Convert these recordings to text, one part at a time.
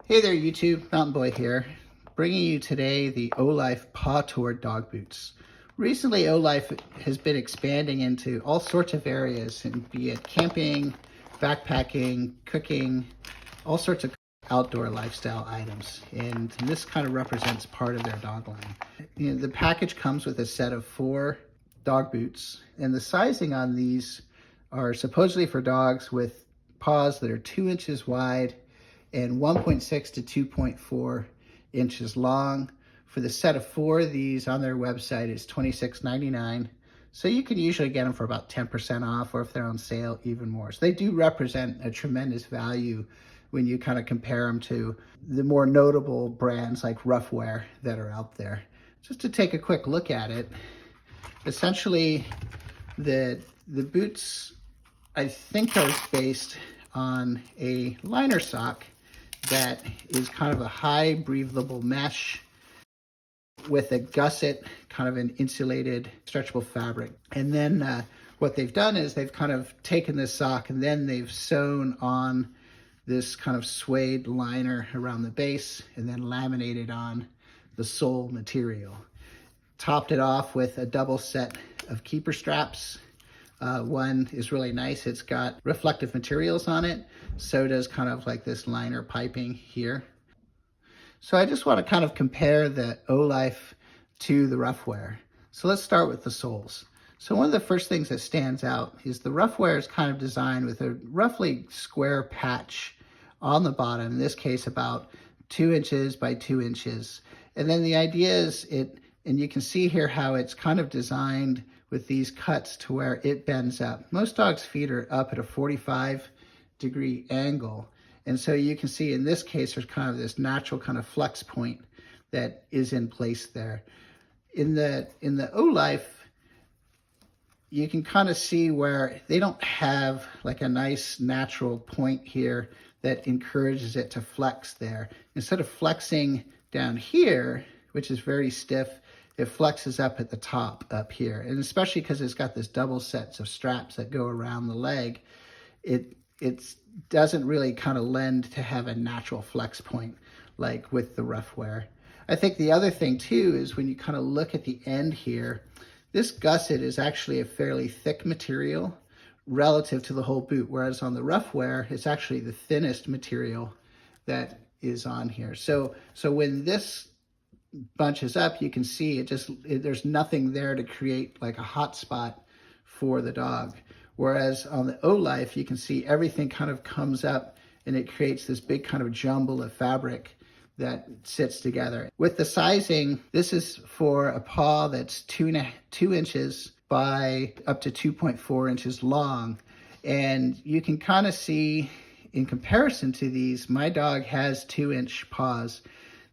Hey there YouTube, Mountain Boy here, bringing you today the Olife Pawtour dog boots. Recently Olife has been expanding into all sorts of areas, and be it camping, backpacking, cooking, all sorts of outdoor lifestyle items, and this kind of represents part of their dog line. The package comes with a set of 4 dog boots, and the sizing on these are supposedly for dogs with paws that are 2 inches wide and 1.6 to 2.4 inches long. For the set of 4 of these on their website is $26.99. So you can usually get them for about 10% off, or if they're on sale, even more. So they do represent a tremendous value when you kind of compare them to the more notable brands like Ruffwear that are out there. Just to take a quick look at it, essentially the boots, I think, are based on a liner sock that is kind of a high breathable mesh with a gusset, kind of an insulated stretchable fabric. And then what they've done is they've kind of taken this sock and then they've sewn on this kind of suede liner around the base and then laminated on the sole material. Topped it off with a double set of keeper straps. One is really nice. It's got reflective materials on it. So does kind of like this liner piping here. So I just want to kind of compare the Olife to the Ruffwear. So let's start with the soles. So one of the first things that stands out is the Ruffwear is kind of designed with a roughly square patch on the bottom, in this case about 2 inches by 2 inches. And then the idea is and you can see here how it's kind of designed with these cuts to where it bends up. Most dogs' feet are up at a 45-degree angle. And so you can see in this case, there's kind of this natural kind of flex point that is in place there. In the Olife, you can kind of see where they don't have like a nice natural point here that encourages it to flex there. Instead of flexing down here, which is very stiff, it flexes up at the top up here. And especially because it's got this double sets of straps that go around the leg, it doesn't really kind of lend to have a natural flex point like with the Ruffwear. I think the other thing too is when you kind of look at the end here, this gusset is actually a fairly thick material relative to the whole boot, whereas on the Ruffwear, it's actually the thinnest material that is on here. So when this bunches up, you can see there's nothing there to create like a hot spot for the dog. Whereas on the Olife, you can see everything kind of comes up and it creates this big kind of jumble of fabric that sits together. With the sizing, this is for a paw that's 2 inches by up to 2.4 inches long. And you can kind of see in comparison to these, my dog has 2-inch paws.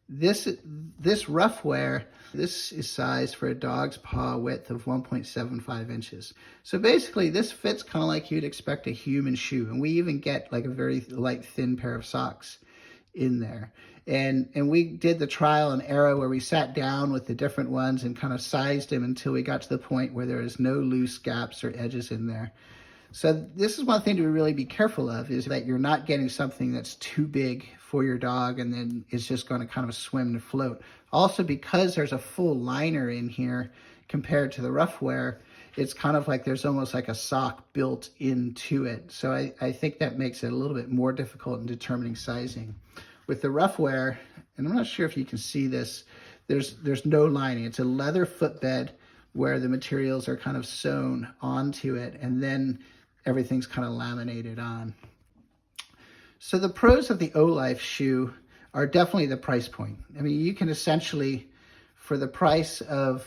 This Ruffwear, this is sized for a dog's paw width of 1.75 inches. So basically this fits kind of like you'd expect a human shoe. And we even get like a very light, thin pair of socks in there. And we did the trial and error where we sat down with the different ones and kind of sized them until we got to the point where there is no loose gaps or edges in there. So this is one thing to really be careful of, is that you're not getting something that's too big for your dog and then it's just going to kind of swim and float. Also, because there's a full liner in here compared to the Ruffwear, it's kind of like there's almost like a sock built into it. So I think that makes it a little bit more difficult in determining sizing. With the Ruffwear, and I'm not sure if you can see this, there's no lining. It's a leather footbed where the materials are kind of sewn onto it, and then everything's kind of laminated on. So the pros of the Olife shoe are definitely the price point. I mean, you can essentially, for the price of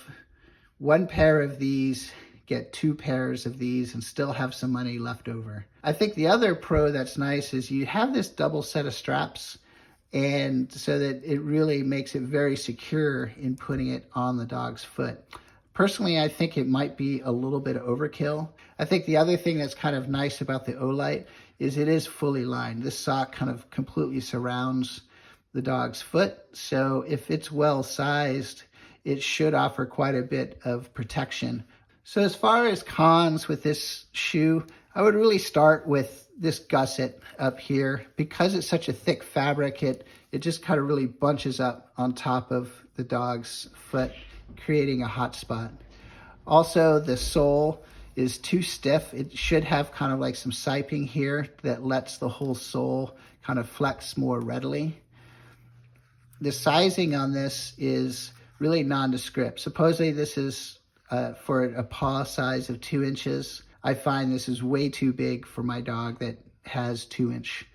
1 pair of these, get 2 pairs of these and still have some money left over. I think the other pro that's nice is you have this double set of straps, and so that it really makes it very secure in putting it on the dog's foot. Personally, I think it might be a little bit of overkill. I think the other thing that's kind of nice about the Olife is it is fully lined. This sock kind of completely surrounds the dog's foot. So if it's well sized, it should offer quite a bit of protection. So as far as cons with this shoe, I would really start with this gusset up here. Because it's such a thick fabric, it just kind of really bunches up on top of the dog's foot, creating a hot spot. Also, the sole is too stiff. It should have kind of like some siping here that lets the whole sole kind of flex more readily. The sizing on this is really nondescript. Supposedly this is for a paw size of 2 inches. I find this is way too big for my dog that has 2-inch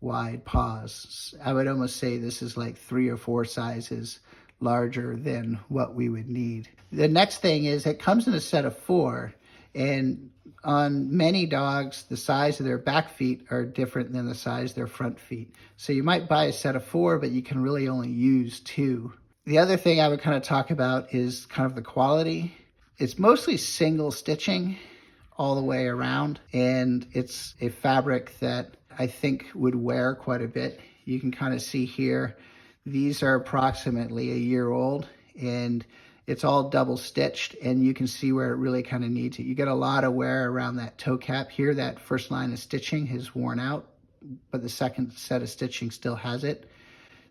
wide paws. I would almost say this is like 3 or 4 sizes larger than what we would need. The next thing is it comes in a set of 4, and on many dogs, the size of their back feet are different than the size of their front feet. So you might buy a set of 4, but you can really only use 2. The other thing I would kind of talk about is kind of the quality. It's mostly single stitching all the way around, and it's a fabric that I think would wear quite a bit. You can kind of see here, these are approximately a year old, and it's all double stitched, and you can see where it really kind of needs it. You get a lot of wear around that toe cap here. That first line of stitching has worn out, but the second set of stitching still has it.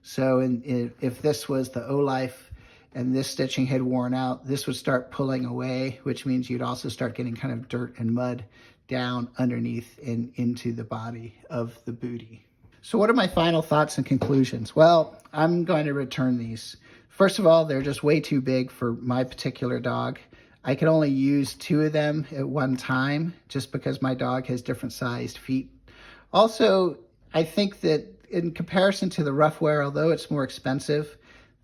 So if this was the Olife and this stitching had worn out, this would start pulling away, which means you'd also start getting kind of dirt and mud down underneath and into the body of the bootie. So what are my final thoughts and conclusions? Well, I'm going to return these. First of all, they're just way too big for my particular dog. I can only use 2 of them at one time just because my dog has different sized feet. Also, I think that in comparison to the Ruffwear, although it's more expensive,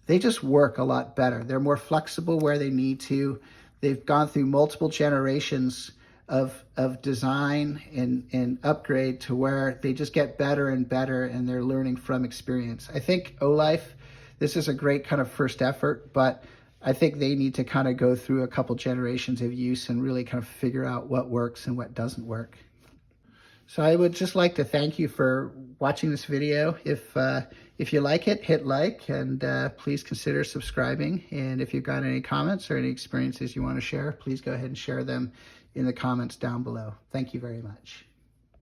they just work a lot better. They're more flexible where they need to. They've gone through multiple generations of design and upgrade to where they just get better and better, and they're learning from experience. I think Olife, this is a great kind of first effort, but I think they need to kind of go through a couple generations of use and really kind of figure out what works and what doesn't work. So I would just like to thank you for watching this video. If you like it, hit like, and please consider subscribing. And if you've got any comments or any experiences you want to share, please go ahead and share them in the comments down below. Thank you very much.